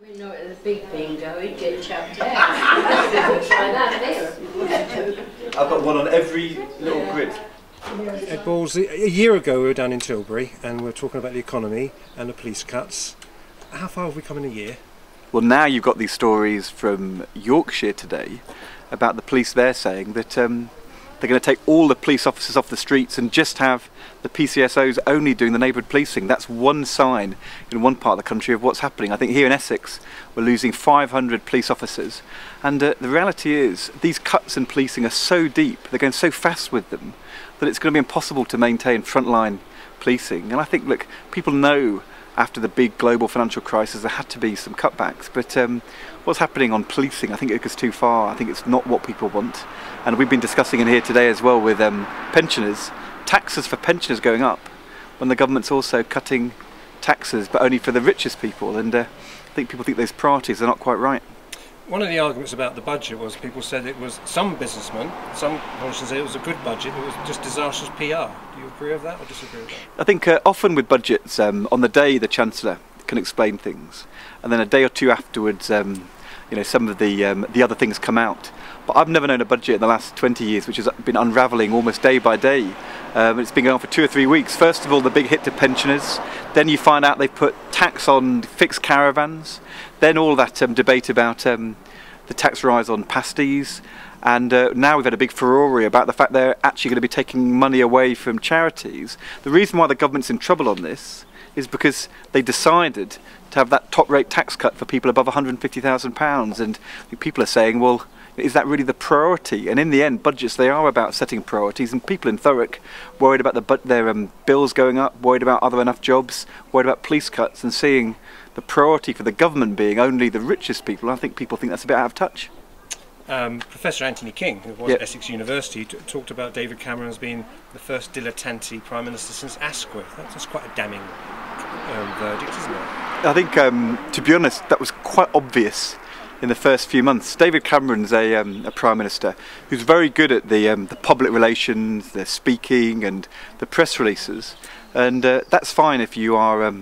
We're not at the big bingo, he'd get chucked out. Try that there. I've got one on every little grid. Balls, a year ago we were down in Tilbury and we were talking about the economy and the police cuts. How far have we come in a year? Well, now you've got these stories from Yorkshire today about the police there saying that they're going to take all the police officers off the streets and just have the PCSOs only doing the neighbourhood policing. That's one sign in one part of the country of what's happening. I think here in Essex we're losing 500 police officers, and the reality is these cuts in policing are so deep, they're going so fast with them, that it's going to be impossible to maintain frontline policing. And I think, look, people know after the big global financial crisis there had to be some cutbacks, but what's happening on policing, I think it goes too far. I think it's not what people want. And we've been discussing in here today as well with pensioners, taxes for pensioners going up when the government's also cutting taxes but only for the richest people, and I think people think those priorities are not quite right. One of the arguments about the budget was people said it was, some businessmen, some politicians said it was a good budget, it was just disastrous PR. Do you agree with that or disagree with that? I think often with budgets, on the day the Chancellor can explain things, and then a day or two afterwards you know, some of the other things come out. But I've never known a budget in the last 20 years which has been unravelling almost day by day. It's been going on for 2 or 3 weeks. First of all, the big hit to pensioners, then you find out they've put tax on fixed caravans, then all that debate about the tax rise on pasties, and now we've had a big furore about the fact they're actually going to be taking money away from charities. The reason why the government's in trouble on this is because they decided to have that top rate tax cut for people above £150,000, and people are saying, well, is that really the priority? And in the end, budgets, they are about setting priorities, and people in Thurrock worried about their bills going up, worried about are there enough jobs, worried about police cuts, and seeing the priority for the government being only the richest people. I think people think that's a bit out of touch. Professor Anthony King, who was at Essex University, talked about David Cameron as being the first dilettante Prime Minister since Asquith. That's quite a damning verdict, isn't it? I think, to be honest, that was quite obvious in the first few months. David Cameron's a Prime Minister who's very good at the public relations, the speaking and the press releases, and that's fine if you are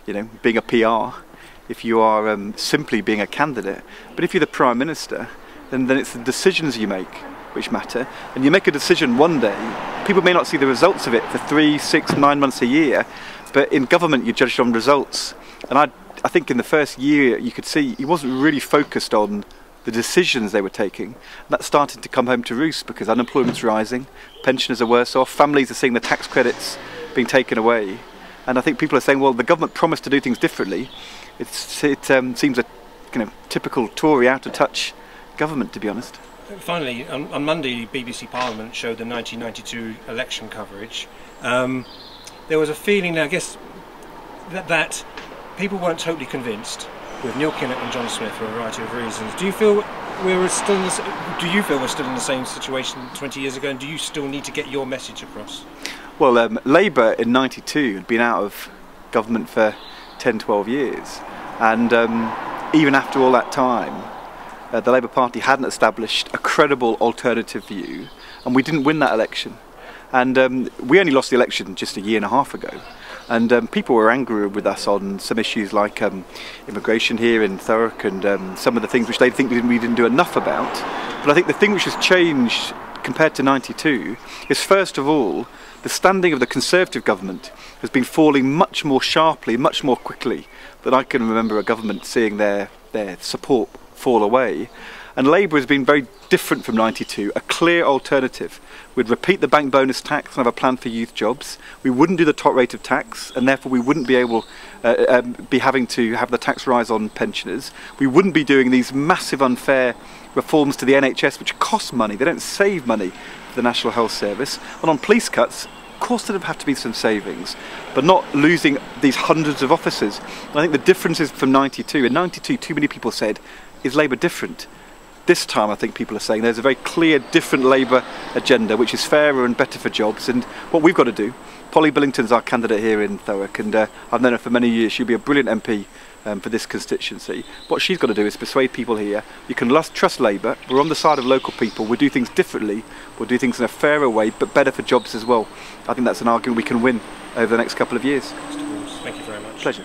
you know, being a PR, if you are simply being a candidate. But if you're the Prime Minister, then it's the decisions you make which matter, and you make a decision one day, people may not see the results of it for 3, 6, 9 months, a year, but in government you judge on results. And I think in the first year you could see he wasn't really focused on the decisions they were taking. And that's started to come home to roost because unemployment's rising, pensioners are worse off, families are seeing the tax credits being taken away. And I think people are saying, well, the government promised to do things differently. It seems a kind of typical Tory out-of-touch government, to be honest. Finally, on Monday, BBC Parliament showed the 1992 election coverage. There was a feeling, I guess, that people weren't totally convinced with Neil Kinnock and John Smith for a variety of reasons. Do you feel we're still in the same situation 20 years ago, and do you still need to get your message across? Well, Labour in '92 had been out of government for 10, 12 years, and even after all that time, the Labour Party hadn't established a credible alternative view, and we didn't win that election. And we only lost the election just a year and a half ago. And people were angry with us on some issues like immigration here in Thurrock, and some of the things which they think we didn't do enough about. But I think the thing which has changed compared to '92 is, first of all, the standing of the Conservative government has been falling much more sharply, much more quickly than I can remember a government seeing their support fall away. And Labour has been very different from '92, a clear alternative. We'd repeat the bank bonus tax and have a plan for youth jobs. We wouldn't do the top rate of tax, and therefore we wouldn't be able be having to have the tax rise on pensioners. We wouldn't be doing these massive unfair reforms to the NHS which cost money. They don't save money for the National Health Service. And on police cuts, of course there'd have to be some savings, but not losing these hundreds of officers. And I think the difference is from '92. In '92, too many people said, is Labour different? This time I think people are saying there's a very clear different Labour agenda which is fairer and better for jobs, and what we've got to do, Polly Billington's our candidate here in Thurrock, and I've known her for many years. She'll be a brilliant MP for this constituency. What she's got to do is persuade people here, you can trust Labour, we're on the side of local people, we'll do things differently, we'll do things in a fairer way but better for jobs as well. I think that's an argument we can win over the next couple of years. Mr. Balls, thank you very much. Pleasure.